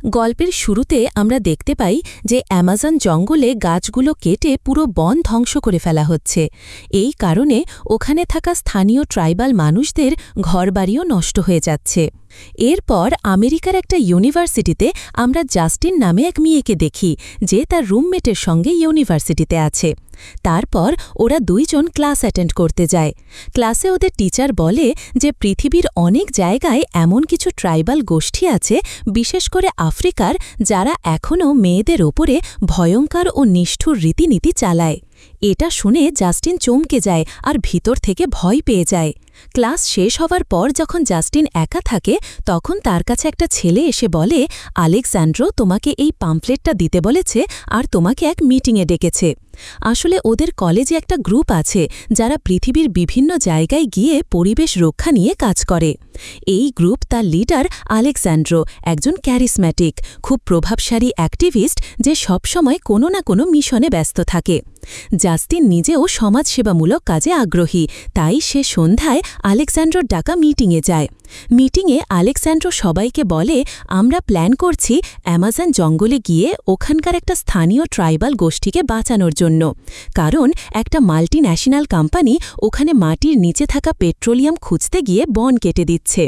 গল্পের শুরুতে আমরা দেখতে পাই যে অ্যামাজন জঙ্গলে গাছগুলো কেটে পুরো বন ধ্বংস করে ফেলা হচ্ছে। এই কারণে ওখানে থাকা স্থানীয় ট্রাইবাল মানুষদের ঘরবাড়িও নষ্ট হয়ে যাচ্ছে। এরপর আমেরিকার একটা ইউনিভার্সিটিতে আমরা জাস্টিন নামে এক মেয়েকে দেখি, যে তার রুমমেটের সঙ্গে ইউনিভার্সিটিতে আছে। তারপর ওরা দুইজন ক্লাস অ্যাটেন্ড করতে যায়। ক্লাসে ওদের টিচার বলে যে পৃথিবীর অনেক জায়গায় এমন কিছু ট্রাইবাল গোষ্ঠী আছে, বিশেষ করে আফ্রিকার, যারা এখনও মেয়েদের ওপরে ভয়ঙ্কর ও নিষ্ঠুর রীতিনীতি চালায়। এটা শুনে জাস্টিন চমকে যায় আর ভিতর থেকে ভয় পেয়ে যায়। ক্লাস শেষ হওয়ার পর যখন জাস্টিন একা থাকে, তখন তার কাছে একটা ছেলে এসে বলে, আলেকজান্ড্রো তোমাকে এই পাম্পলেটটা দিতে বলেছে আর তোমাকে এক মিটিংয়ে ডেকেছে। আসলে ওদের কলেজে একটা গ্রুপ আছে যারা পৃথিবীর বিভিন্ন জায়গায় গিয়ে পরিবেশ রক্ষা নিয়ে কাজ করে। এই গ্রুপ তার লিডার আলেকজান্ড্রো একজন ক্যারিসম্যাটিক, খুব প্রভাবশালী অ্যাক্টিভিস্ট, যে সবসময় কোনো না কোনো মিশনে ব্যস্ত থাকে। জাস্টিন নিজেও সমাজসেবামূলক কাজে আগ্রহী, তাই সে সন্ধ্যায় আলেকজান্ড্রোর ডাকা মিটিংয়ে যায়। মিটিংয়ে আলেকজান্ড্রো সবাইকে বলে, আমরা প্ল্যান করছি অ্যামাজন জঙ্গলে গিয়ে ওখানকার একটা স্থানীয় ট্রাইবাল গোষ্ঠীকে বাঁচানোর জন্য, কারণ একটা মাল্টিন্যাশনাল কোম্পানি ওখানে মাটির নিচে থাকা পেট্রোলিয়াম খুঁজতে গিয়ে বন কেটে দিচ্ছে,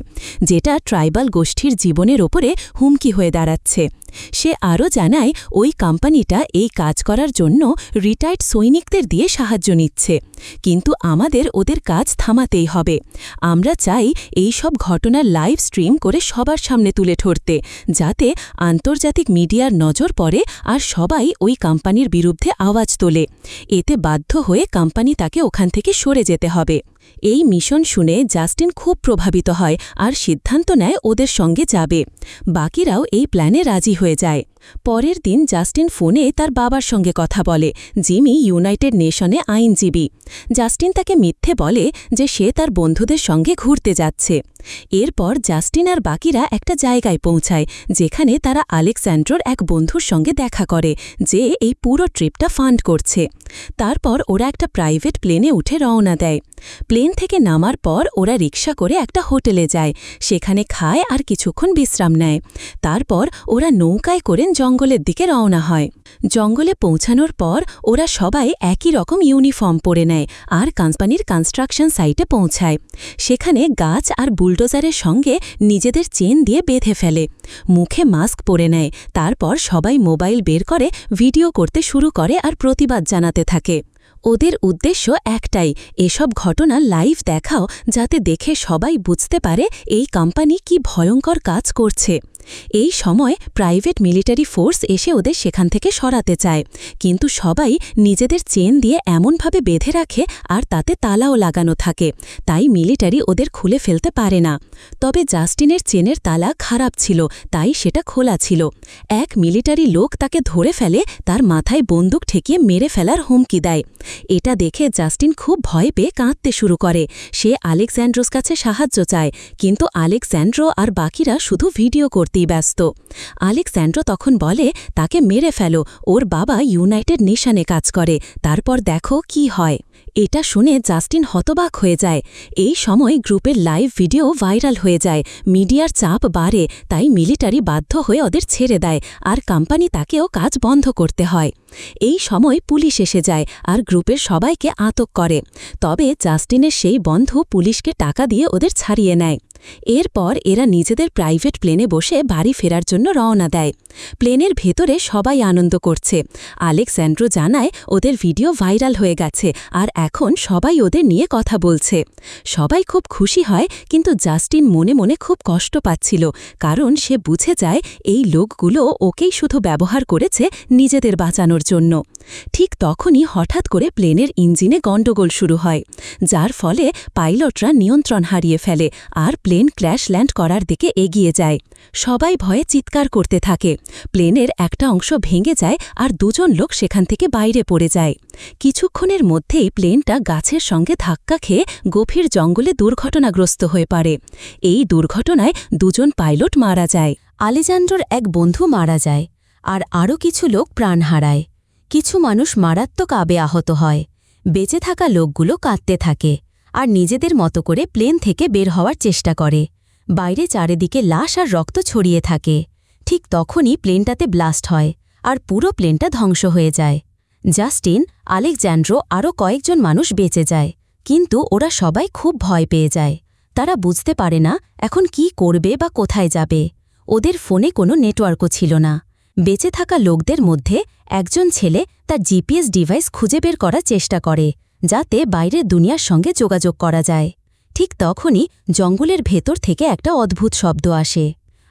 যেটা ট্রাইবাল গোষ্ঠীর জীবনের ওপরে হুমকি হয়ে দাঁড়াচ্ছে। সে আরও জানায় ওই কোম্পানিটা এই কাজ করার জন্য রিটায়ার্ড সৈনিকদের দিয়ে সাহায্য নিচ্ছে, কিন্তু আমাদের ওদের কাজ থামাতেই হবে। আমরা চাই এই সব ঘটনার লাইভ স্ট্রিম করে সবার সামনে তুলে ধরতে, যাতে আন্তর্জাতিক মিডিয়ার নজর পড়ে আর সবাই ওই কোম্পানির বিরুদ্ধে আওয়াজ তোলে। এতে বাধ্য হয়ে কোম্পানি তাকে ওখান থেকে সরে যেতে হবে। এই মিশন শুনে জাস্টিন খুব প্রভাবিত হয় আর সিদ্ধান্ত নেয় ওদের সঙ্গে যাবে। বাকিরাও এই প্ল্যানে রাজি হয়ে যায়। পরের দিন জাস্টিন ফোনে তার বাবার সঙ্গে কথা বলে, যিনি ইউনাইটেড নেশনে আইনজীবী। জাস্টিন তাকে মিথ্যে বলে যে সে তার বন্ধুদের সঙ্গে ঘুরতে যাচ্ছে। এরপর জাস্টিন আর বাকিরা একটা জায়গায় পৌঁছায়, যেখানে তারা আলেকজান্ড্রোর এক বন্ধুর সঙ্গে দেখা করে, যে এই পুরো ট্রিপটা ফান্ড করছে। তারপর ওরা একটা প্রাইভেট প্লেনে উঠে রওনা দেয়। প্লেন থেকে নামার পর ওরা রিক্সা করে একটা হোটেলে যায়, সেখানে খায় আর কিছুক্ষণ বিশ্রাম নেয়। তারপর ওরা নৌকায় করে জঙ্গলের দিকে রওনা হয়। জঙ্গলে পৌঁছানোর পর ওরা সবাই একই রকম ইউনিফর্ম পরে নেয় আর কোম্পানির কনস্ট্রাকশন সাইটে পৌঁছায়। সেখানে গাছ আর বুলডোজারের সঙ্গে নিজেদের চেন দিয়ে বেঁধে ফেলে, মুখে মাস্ক পরে নেয়। তারপর সবাই মোবাইল বের করে ভিডিও করতে শুরু করে আর প্রতিবাদ জানাতে থাকে। ওদের উদ্দেশ্য একটাই, এসব ঘটনা লাইভ দেখাও, যাতে দেখে সবাই বুঝতে পারে এই কোম্পানি কি ভয়ঙ্কর কাজ করছে। এই সময় প্রাইভেট মিলিটারি ফোর্স এসে ওদের সেখান থেকে সরাতে চায়, কিন্তু সবাই নিজেদের চেন দিয়ে এমনভাবে বেঁধে রাখে আর তাতে তালাও লাগানো থাকে, তাই মিলিটারি ওদের খুলে ফেলতে পারে না। তবে জাস্টিনের চেনের তালা খারাপ ছিল, তাই সেটা খোলা ছিল। এক মিলিটারি লোক তাকে ধরে ফেলে, তার মাথায় বন্দুক ঠেকিয়ে মেরে ফেলার হুমকি দেয়। এটা দেখে জাস্টিন খুব ভয় পেয়ে কাঁদতে শুরু করে। সে আলেকজান্ড্রোর কাছে সাহায্য চায়, কিন্তু আলেকজান্ড্রো আর বাকিরা শুধু ভিডিও করতেই ব্যস্ত। আলেকজান্ড্রো তখন বলে, তাকে মেরে ফেলো, ওর বাবা ইউনাইটেড নেশনে কাজ করে, তারপর দেখো কি হয়। এটা শুনে জাস্টিন হতবাক হয়ে যায়। এই সময় গ্রুপের লাইভ ভিডিও ভাইরাল হয়ে যায়, মিডিয়ার চাপ বাড়ে, তাই মিলিটারি বাধ্য হয়ে ওদের ছেড়ে দেয় আর কোম্পানি তাকেও কাজ বন্ধ করতে হয়। এই সময় পুলিশ এসে যায় আর গ্রুপের সবাইকে আটক করে। তবে জাস্টিনের সেই বন্ধু পুলিশকে টাকা দিয়ে ওদের ছাড়িয়ে নেয়। এরপর এরা নিজেদের প্রাইভেট প্লেনে বসে বাড়ি ফেরার জন্য রওনা দেয়। প্লেনের ভেতরে সবাই আনন্দ করছে। আলেকজান্ড্রো জানায় ওদের ভিডিও ভাইরাল হয়ে গেছে আর এখন সবাই ওদের নিয়ে কথা বলছে। সবাই খুব খুশি হয়, কিন্তু জাস্টিন মনে মনে খুব কষ্ট পাচ্ছিল, কারণ সে বুঝে যায় এই লোকগুলো ওকেই শুধু ব্যবহার করেছে নিজেদের বাঁচানোর জন্য। ঠিক তখনই হঠাৎ করে প্লেনের ইঞ্জিনে গণ্ডগোল শুরু হয়, যার ফলে পাইলটরা নিয়ন্ত্রণ হারিয়ে ফেলে আর প্লেন ক্র্যাশ ল্যান্ড করার দিকে এগিয়ে যায়। সবাই ভয়ে চিৎকার করতে থাকে। প্লেনের একটা অংশ ভেঙে যায় আর দুজন লোক সেখান থেকে বাইরে পড়ে যায়। কিছুক্ষণের মধ্যেই প্লেনটা গাছের সঙ্গে ধাক্কা খেয়ে গভীর জঙ্গলে দুর্ঘটনাগ্রস্ত হয়ে পড়ে। এই দুর্ঘটনায় দুজন পাইলট মারা যায়। আলেজান্ড্রোর এক বন্ধু মারা যায় আর আরও কিছু লোক প্রাণ হারায়। কিছু মানুষ মারাত্মক আবে আহত হয়। বেঁচে থাকা লোকগুলো কাঁদতে থাকে আর নিজেদের মতো করে প্লেন থেকে বের হওয়ার চেষ্টা করে। বাইরে চারিদিকে লাশ আর রক্ত ছড়িয়ে থাকে। ঠিক তখনই প্লেনটাতে ব্লাস্ট হয় আর পুরো প্লেনটা ধ্বংস হয়ে যায়। জাস্টিন, আলেকজান্ড্রো আরও কয়েকজন মানুষ বেঁচে যায়, কিন্তু ওরা সবাই খুব ভয় পেয়ে যায়। তারা বুঝতে পারে না এখন কি করবে বা কোথায় যাবে। ওদের ফোনে কোনো নেটওয়ার্কও ছিল না। বেঁচে থাকা লোকদের মধ্যে একজন ছেলে তার জিপিএস ডিভাইস খুঁজে বের করার চেষ্টা করে, যাতে বাইরের দুনিয়ার সঙ্গে যোগাযোগ করা যায়। ঠিক তখনই জঙ্গলের ভেতর থেকে একটা অদ্ভুত শব্দ আসে।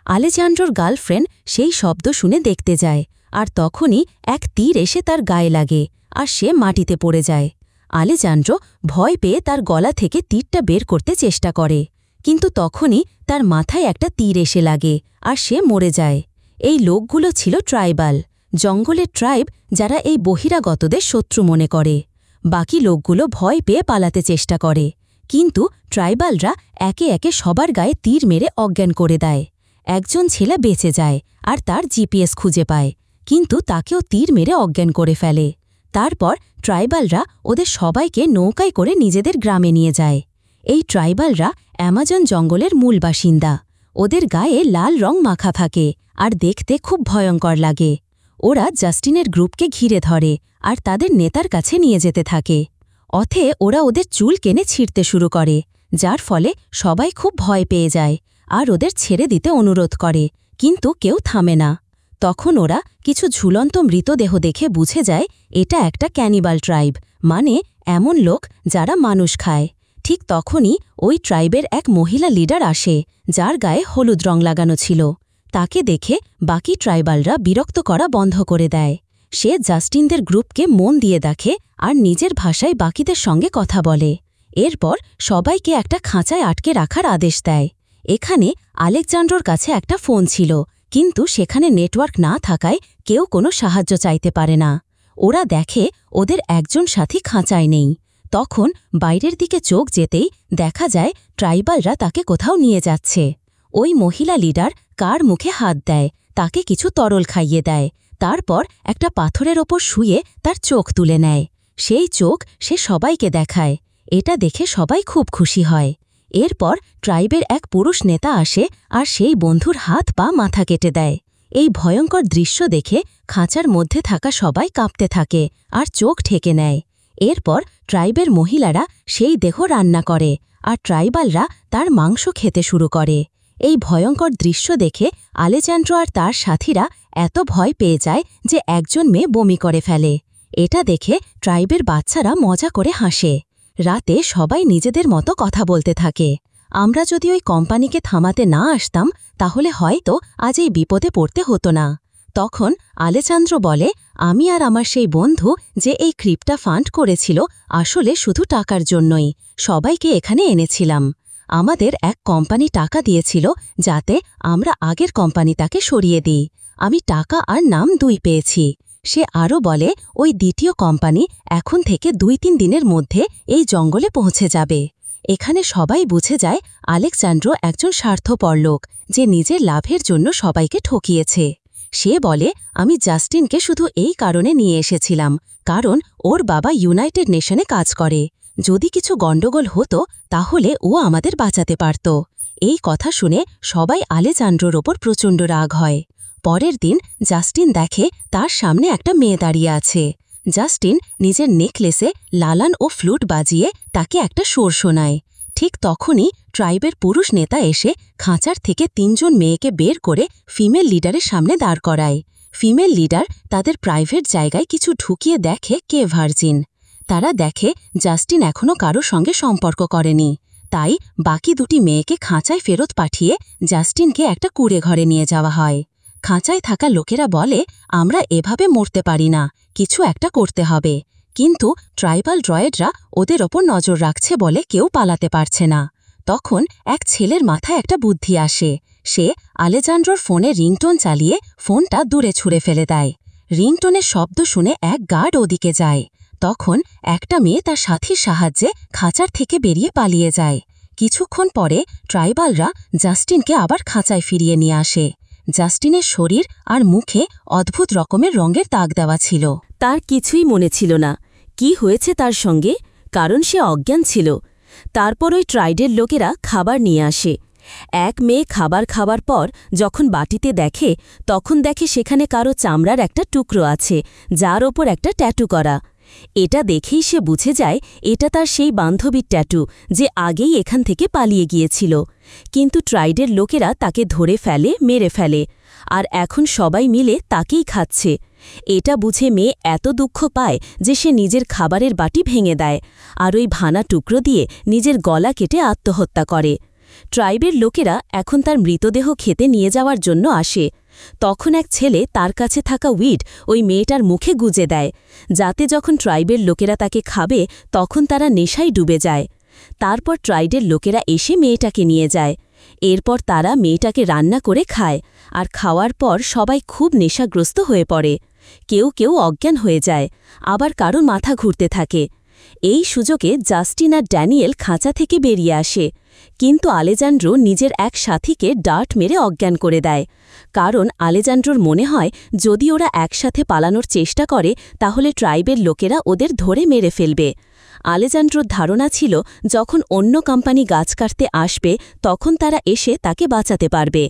আলেজান্ড্রোর গার্লফ্রেন্ড সেই শব্দ শুনে দেখতে যায়, আর তখনই এক তীর এসে তার গায়ে লাগে আর সে মাটিতে পড়ে যায়। আলেজান্ড্রো ভয় পেয়ে তার গলা থেকে তীরটা বের করতে চেষ্টা করে, কিন্তু তখনই তার মাথায় একটা তীর এসে লাগে আর সে মরে যায়। এই লোকগুলো ছিল ট্রাইবাল, জঙ্গলের ট্রাইব, যারা এই বহিরাগতদের শত্রু মনে করে। বাকি লোকগুলো ভয় পেয়ে পালাতে চেষ্টা করে, কিন্তু ট্রাইবালরা একে একে সবার গায়ে তীর মেরে অজ্ঞান করে দেয়। একজন ছেলে বেঁচে যায় আর তার জিপিএস খুঁজে পায়, কিন্তু তাকেও তীর মেরে অজ্ঞান করে ফেলে। তারপর ট্রাইবালরা ওদের সবাইকে নৌকায় করে নিজেদের গ্রামে নিয়ে যায়। এই ট্রাইবালরা অ্যামাজন জঙ্গলের মূল বাসিন্দা। ওদের গায়ে লাল রং মাখা থাকে আর দেখতে খুব ভয়ঙ্কর লাগে। ওরা জাস্টিনের গ্রুপকে ঘিরে ধরে আর তাদের নেতার কাছে নিয়ে যেতে থাকে। অথে ওরা ওদের চুল কেনে ছিঁড়তে শুরু করে, যার ফলে সবাই খুব ভয় পেয়ে যায় আর ওদের ছেড়ে দিতে অনুরোধ করে, কিন্তু কেউ থামে না। তখন ওরা কিছু ঝুলন্ত মৃতদেহ দেখে বুঝে যায় এটা একটা ক্যানিবাল ট্রাইব, মানে এমন লোক যারা মানুষ খায়। ঠিক তখনই ওই ট্রাইবের এক মহিলা লিডার আসে, যার গায়ে হলুদ রং লাগানো ছিল। তাকে দেখে বাকি ট্রাইবালরা বিরক্ত করা বন্ধ করে দেয়। সে জাস্টিনদের গ্রুপকে মন দিয়ে দেখে আর নিজের ভাষায় বাকিদের সঙ্গে কথা বলে। এরপর সবাইকে একটা খাঁচায় আটকে রাখার আদেশ দেয়। এখানে আলেকজান্ড্রোর কাছে একটা ফোন ছিল, কিন্তু সেখানে নেটওয়ার্ক না থাকায় কেউ কোনো সাহায্য চাইতে পারে না। ওরা দেখে ওদের একজন সাথী খাঁচায় নেই। তখন বাইরের দিকে চোখ যেতেই দেখা যায় ট্রাইবালরা তাকে কোথাও নিয়ে যাচ্ছে। ওই মহিলা লিডার কার মুখে হাত দেয়, তাকে কিছু তরল খাইয়ে দেয়, তারপর একটা পাথরের ওপর শুয়ে তার চোখ তুলে নেয়। সেই চোখ সে সবাইকে দেখায়। এটা দেখে সবাই খুব খুশি হয়। এরপর ট্রাইবের এক পুরুষ নেতা আসে আর সেই বন্ধুর হাত পা মাথা কেটে দেয়। এই ভয়ঙ্কর দৃশ্য দেখে খাঁচার মধ্যে থাকা সবাই কাঁপতে থাকে আর চোখ ঢেকে নেয়। এরপর ট্রাইবের মহিলারা সেই দেহ রান্না করে আর ট্রাইবালরা তার মাংস খেতে শুরু করে। এই ভয়ঙ্কর দৃশ্য দেখে আলেজান্ড্রো আর তার সাথীরা এত ভয় পেয়ে যায় যে একজন মেয়ে বমি করে ফেলে। এটা দেখে ট্রাইবের বাচ্চারা মজা করে হাসে। রাতে সবাই নিজেদের মতো কথা বলতে থাকে। আমরা যদি ওই কোম্পানিকে থামাতে না আসতাম, তাহলে হয়তো আজ এই বিপদে পড়তে হতো না। তখন আলেজান্ড্রো বলে, আমি আর আমার সেই বন্ধু যে এই ক্রিপ্টা ফান্ড করেছিল, আসলে শুধু টাকার জন্যই সবাইকে এখানে এনেছিলাম। আমাদের এক কোম্পানি টাকা দিয়েছিল যাতে আমরা আগের কোম্পানিটাকে সরিয়ে দিই। আমি টাকা আর নাম দুই পেয়েছি। সে আরও বলে, ওই দ্বিতীয় কোম্পানি এখন থেকে 2-3 দিনের মধ্যে এই জঙ্গলে পৌঁছে যাবে। এখানে সবাই বুঝে যায় আলেকজান্ড্রো একজন স্বার্থপর লোক, যে নিজের লাভের জন্য সবাইকে ঠকিয়েছে। সে বলে, আমি জাস্টিনকে শুধু এই কারণে নিয়ে এসেছিলাম, কারণ ওর বাবা ইউনাইটেড নেশনে কাজ করে। যদি কিছু গণ্ডগোল হতো তাহলে ও আমাদের বাঁচাতে পারত। এই কথা শুনে সবাই আলেজান্ড্রোর ওপর প্রচণ্ড রাগ হয়। পরের দিন জাস্টিন দেখে তার সামনে একটা মেয়ে দাঁড়িয়ে আছে। জাস্টিন নিজের নেকলেসে লালান ও ফ্লুট বাজিয়ে তাকে একটা সুর শোনায়। ঠিক তখনই ট্রাইবের পুরুষ নেতা এসে খাঁচার থেকে 3 জন মেয়েকে বের করে ফিমেল লিডারের সামনে দাঁড় করায়। ফিমেল লিডার তাদের প্রাইভেট জায়গায় কিছু ঢুকিয়ে দেখে কে ভার্জিন। তারা দেখে জাস্টিন এখনও কারো সঙ্গে সম্পর্ক করেনি, তাই বাকি 2টি মেয়েকে খাঁচায় ফেরত পাঠিয়ে জাস্টিনকে একটা কুঁড়ে ঘরে নিয়ে যাওয়া হয়। খাঁচায় থাকা লোকেরা বলে, আমরা এভাবে মরতে পারি না, কিছু একটা করতে হবে। কিন্তু ট্রাইবাল ড্রয়েডরা ওদের ওপর নজর রাখছে বলে কেউ পালাতে পারছে না। তখন এক ছেলের মাথায় একটা বুদ্ধি আসে। সে আলেজান্ড্রোর ফোনে রিংটোন চালিয়ে ফোনটা দূরে ছুঁড়ে ফেলে দেয়। রিংটোনের শব্দ শুনে এক গার্ড ওদিকে যায়। তখন একটা মেয়ে তার সাথীর সাহায্যে খাঁচার থেকে বেরিয়ে পালিয়ে যায়। কিছুক্ষণ পরে ট্রাইবালরা জাস্টিনকে আবার খাঁচায় ফিরিয়ে নিয়ে আসে। জাস্টিনের শরীর আর মুখে অদ্ভুত রকমের রঙের দাগ দেওয়া ছিল। তার কিছুই মনে ছিল না কি হয়েছে তার সঙ্গে, কারণ সে অজ্ঞান ছিল। তারপর ওই ট্রাইডের লোকেরা খাবার নিয়ে আসে। এক মেয়ে খাবার খাবার পর যখন বাটিতে দেখে তখন দেখে সেখানে কারো চামড়ার একটা টুকরো আছে, যার ওপর একটা ট্যাটু করা। এটা দেখেই সে বুঝে যায় এটা তার সেই বান্ধবীর ট্যাটু, যে আগেই এখান থেকে পালিয়ে গিয়েছিল। কিন্তু ট্রাইডের লোকেরা তাকে ধরে ফেলে, মেরে ফেলে, আর এখন সবাই মিলে তাকেই খাচ্ছে। এটা বুঝে মেয়ে এত দুঃখ পায় যে সে নিজের খাবারের বাটি ভেঙে দেয়, আর ওই ভাঙা টুকরো দিয়ে নিজের গলা কেটে আত্মহত্যা করে। ট্রাইবের লোকেরা এখন তার মৃতদেহ খেতে নিয়ে যাওয়ার জন্য আসে। তখন এক ছেলে তার কাছে থাকা উইড ওই মেয়েটার মুখে গুজে দেয়, যাতে যখন ট্রাইবের লোকেরা তাকে খাবে তখন তারা নেশায় ডুবে যায়। তারপর ট্রাইবের লোকেরা এসে মেয়েটাকে নিয়ে যায়। এরপর তারা মেয়েটাকে রান্না করে খায়, আর খাওয়ার পর সবাই খুব নেশাগ্রস্ত হয়ে পড়ে। কেউ কেউ অজ্ঞান হয়ে যায়, আবার কারো মাথা ঘুরতে থাকে। এই সুযোগে জাস্টিন আর ড্যানিয়েল খাঁচা থেকে বেরিয়ে আসে, কিন্তু আলেজান্ড্রো নিজের এক সাথীকে ডার্ট মেরে অজ্ঞান করে দেয়। কারণ আলেজান্ড্রোর মনে হয় যদি ওরা একসাথে পালানোর চেষ্টা করে তাহলে ট্রাইবের লোকেরা ওদের ধরে মেরে ফেলবে। আলেজান্ড্রোর ধারণা ছিল যখন অন্য কোম্পানি গাছ কাটতে আসবে তখন তারা এসে তাকে বাঁচাতে পারবে।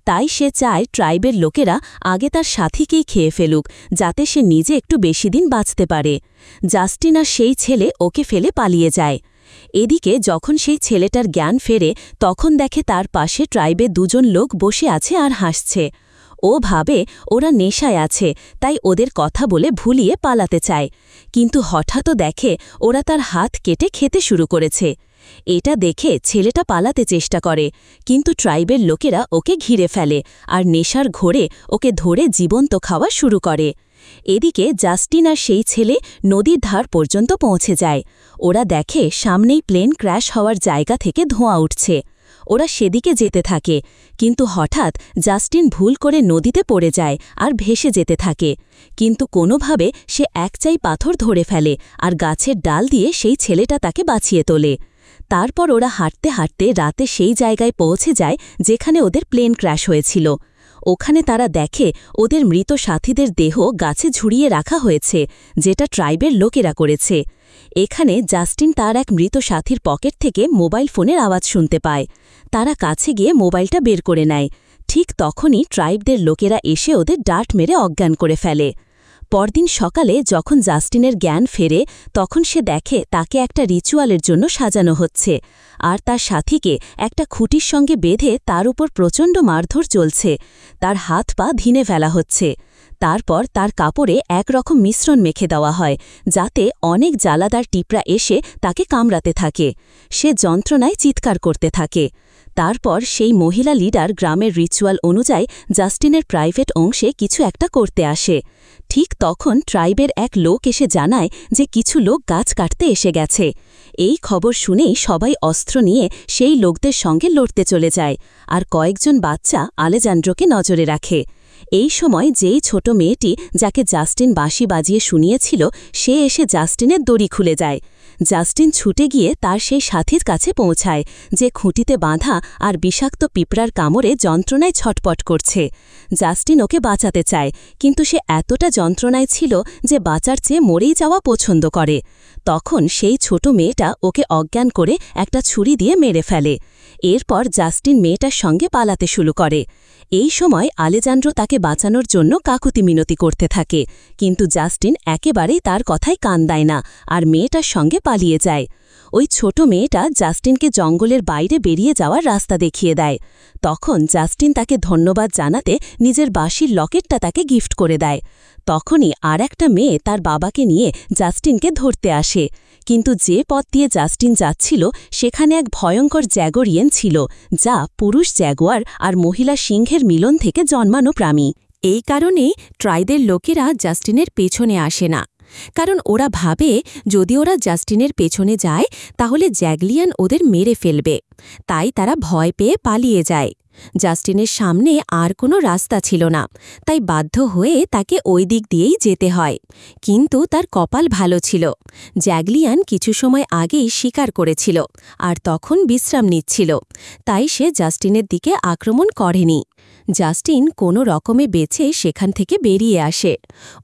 তাই সে চায় ট্রাইবের লোকেরা আগে তার সাথীকেই খেয়ে ফেলুক, যাতে সে নিজে একটু বেশি দিন বাঁচতে পারে। জাস্টিন আর সেই ছেলে ওকে ফেলে পালিয়ে যায়। এদিকে যখন সেই ছেলেটার জ্ঞান ফেরে তখন দেখে তার পাশে ট্রাইবে দুজন লোক বসে আছে আর হাসছে। ও ভাবে ওরা নেশায় আছে, তাই ওদের কথা বলে ভুলিয়ে পালাতে চায়, কিন্তু হঠাৎ দেখে ওরা তার হাত কেটে খেতে শুরু করেছে। এটা দেখে ছেলেটা পালাতে চেষ্টা করে, কিন্তু ট্রাইবের লোকেরা ওকে ঘিরে ফেলে আর নেশার ঘোরে ওকে ধরে জীবন্ত খাওয়া শুরু করে। এদিকে জাস্টিন আর সেই ছেলে নদীর ধার পর্যন্ত পৌঁছে যায়। ওরা দেখে সামনেই প্লেন ক্র্যাশ হওয়ার জায়গা থেকে ধোঁয়া উঠছে। ওরা সেদিকে যেতে থাকে, কিন্তু হঠাৎ জাস্টিন ভুল করে নদীতে পড়ে যায় আর ভেসে যেতে থাকে। কিন্তু কোনোভাবে সে একচাই পাথর ধরে ফেলে আর গাছের ডাল দিয়ে সেই ছেলেটা তাকে বাঁচিয়ে তোলে। তারপর ওরা হাঁটতে হাঁটতে রাতে সেই জায়গায় পৌঁছে যায় যেখানে ওদের প্লেন ক্র্যাশ হয়েছিল। ওখানে তারা দেখে ওদের মৃত সাথীদের দেহ গাছে ঝুড়িয়ে রাখা হয়েছে, যেটা ট্রাইবের লোকেরা করেছে। এখানে জাস্টিন তার এক মৃত সাথীর পকেট থেকে মোবাইল ফোনের আওয়াজ শুনতে পায়। তারা কাছে গিয়ে মোবাইলটা বের করে নেয়। ঠিক তখনই ট্রাইবদের লোকেরা এসে ওদের ডার্ট মেরে অজ্ঞান করে ফেলে। পরদিন সকালে যখন জাস্টিনের জ্ঞান ফেরে তখন সে দেখে তাকে একটা রিচুয়ালের জন্য সাজানো হচ্ছে, আর তার সাথীকে একটা খুঁটির সঙ্গে বেঁধে তার উপর প্রচণ্ড মারধর চলছে। তার হাত পা ধিনে ফেলা হচ্ছে। তারপর তার কাপড়ে একরকম মিশ্রণ মেখে দেওয়া হয়, যাতে অনেক জ্বালাদার টিপরা এসে তাকে কামড়াতে থাকে। সে যন্ত্রণায় চিৎকার করতে থাকে। তারপর সেই মহিলা লিডার গ্রামের রিচুয়াল অনুযায়ী জাস্টিনের প্রাইভেট অংশে কিছু একটা করতে আসে। ঠিক তখন ট্রাইবের এক লোক এসে জানায় যে কিছু লোক গাছ কাটতে এসে গেছে। এই খবর শুনেই সবাই অস্ত্র নিয়ে সেই লোকদের সঙ্গে লড়তে চলে যায়, আর কয়েকজন বাচ্চা আলেজান্ড্রোকে নজরে রাখে। এই সময় যেই ছোট মেয়েটি যাকে জাস্টিন বাঁশি বাজিয়ে শুনিয়েছিল সে এসে জাস্টিনের দড়ি খুলে যায়। জাস্টিন ছুটে গিয়ে তার সেই সাথীর কাছে পৌঁছায়, যে খুঁটিতে বাঁধা আর বিষাক্ত পিঁপড়ার কামড়ে যন্ত্রণায় ছটপট করছে। জাস্টিন ওকে বাঁচাতে চায়, কিন্তু সে এতটা যন্ত্রণায় ছিল যে বাঁচার চেয়ে মরেই যাওয়া পছন্দ করে। তখন সেই ছোট মেয়েটা ওকে অজ্ঞান করে একটা ছুরি দিয়ে মেরে ফেলে। এরপর জাস্টিন মেয়েটার সঙ্গে পালাতে শুরু করে। এই সময় আলেজান্ড্রো তাকে বাঁচানোর জন্য কাকুতি মিনতি করতে থাকে, কিন্তু জাস্টিন একেবারেই তার কথায় কান দেয় না আর মেয়েটার সঙ্গে পালিয়ে যায়। ওই ছোট মেয়েটা জাস্টিনকে জঙ্গলের বাইরে বেরিয়ে যাওয়ার রাস্তা দেখিয়ে দেয়। তখন জাস্টিন তাকে ধন্যবাদ জানাতে নিজের বাঁশির লকেটটা তাকে গিফট করে দেয়। তখনই আর একটা মেয়ে তার বাবাকে নিয়ে জাস্টিনকে ধরতে আসে, কিন্তু যে পথ দিয়ে জাস্টিন যাচ্ছিল সেখানে এক ভয়ঙ্কর জ্যাগোরিয়েন ছিল, যা পুরুষ জ্যাগুয়ার আর মহিলা সিংহের মিলন থেকে জন্মানো প্রাণী। এই কারণেই ট্রাইদের লোকেরা জাস্টিনের পেছনে আসে না, কারণ ওরা ভাবে যদি ওরা জাস্টিনের পেছনে যায় তাহলে জ্যাগলিয়ান ওদের মেরে ফেলবে। তাই তারা ভয় পেয়ে পালিয়ে যায়। জাস্টিনের সামনে আর কোনো রাস্তা ছিল না, তাই বাধ্য হয়ে তাকে ওই দিক দিয়েই যেতে হয়। কিন্তু তার কপাল ভালো ছিল। জ্যাগলিয়ান কিছু সময় আগেই শিকার করেছিল আর তখন বিশ্রাম নিচ্ছিল, তাই সে জাস্টিনের দিকে আক্রমণ করেনি। জাস্টিন কোনো রকমে বেঁচে সেখান থেকে বেরিয়ে আসে।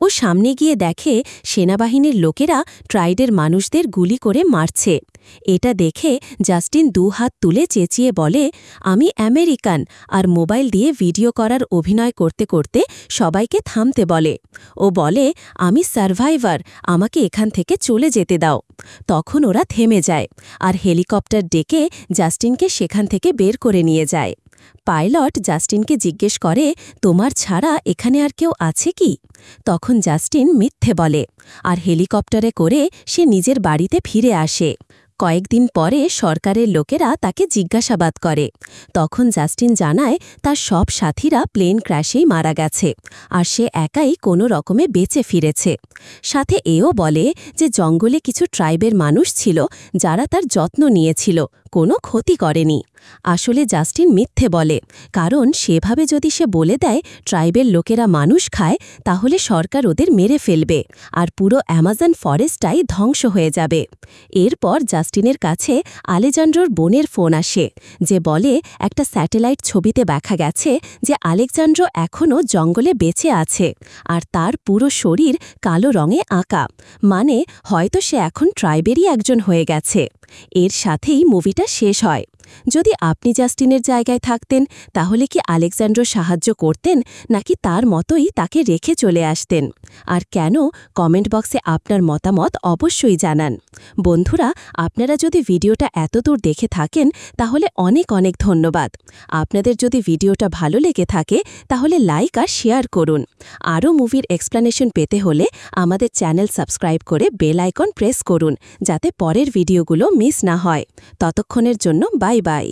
ও সামনে গিয়ে দেখে সেনাবাহিনীর লোকেরা ট্রাইডের মানুষদের গুলি করে মারছে। এটা দেখে জাস্টিন 2 হাত তুলে চেঁচিয়ে বলে, আমি আমেরিকান, আর মোবাইল দিয়ে ভিডিও করার অভিনয় করতে করতে সবাইকে থামতে বলে। ও বলে, আমি সার্ভাইভার, আমাকে এখান থেকে চলে যেতে দাও। তখন ওরা থেমে যায় আর হেলিকপ্টার ডেকে জাস্টিনকে সেখান থেকে বের করে নিয়ে যায়। পাইলট জাস্টিনকে জিজ্ঞেস করে, তোমার ছাড়া এখানে আর কেউ আছে কি? তখন জাস্টিন মিথ্যে বলে আর হেলিকপ্টারে করে সে নিজের বাড়িতে ফিরে আসে। কয়েকদিন পরে সরকারের লোকেরা তাকে জিজ্ঞাসাবাদ করে। তখন জাস্টিন জানায় তার সব সাথীরা প্লেন ক্র্যাশেই মারা গেছে আর সে একাই কোনো রকমে বেঁচে ফিরেছে। সাথে এও বলে যে জঙ্গলে কিছু ট্রাইবের মানুষ ছিল যারা তার যত্ন নিয়েছিল, কোনো ক্ষতি করেনি। আসলে জাস্টিন মিথ্যে বলে, কারণ সেভাবে যদি সে বলে দেয় ট্রাইবের লোকেরা মানুষ খায়, তাহলে সরকার ওদের মেরে ফেলবে আর পুরো অ্যামাজন ফরেস্টটাই ধ্বংস হয়ে যাবে। এরপর জাস্টিনের কাছে আলেজান্ড্রোর বোনের ফোন আসে, যে বলে একটা স্যাটেলাইট ছবিতে দেখা গেছে যে আলেকজান্ড্রো এখনও জঙ্গলে বেঁচে আছে আর তার পুরো শরীর কালো রঙে আঁকা, মানে হয়তো সে এখন ট্রাইবেরই একজন হয়ে গেছে। এর সাথেই মুভিটা শেষ হয়। যদি আপনি জাস্টিনের জায়গায় থাকতেন, তাহলে কি আলেকজান্ড্রো সাহায্য করতেন নাকি তার মতোই তাকে রেখে চলে আসতেন? আর কেন? কমেন্ট বক্সে আপনার মতামত অবশ্যই জানান। বন্ধুরা, আপনারা যদি ভিডিওটা এতদূর দেখে থাকেন তাহলে অনেক অনেক ধন্যবাদ। আপনাদের যদি ভিডিওটা ভালো লেগে থাকে তাহলে লাইক আর শেয়ার করুন। আরও মুভির এক্সপ্লেনেশন পেতে হলে আমাদের চ্যানেল সাবস্ক্রাইব করে বেল আইকন প্রেস করুন, যাতে পরের ভিডিওগুলো মিস না হয়। ততক্ষণের জন্য বাই বাই।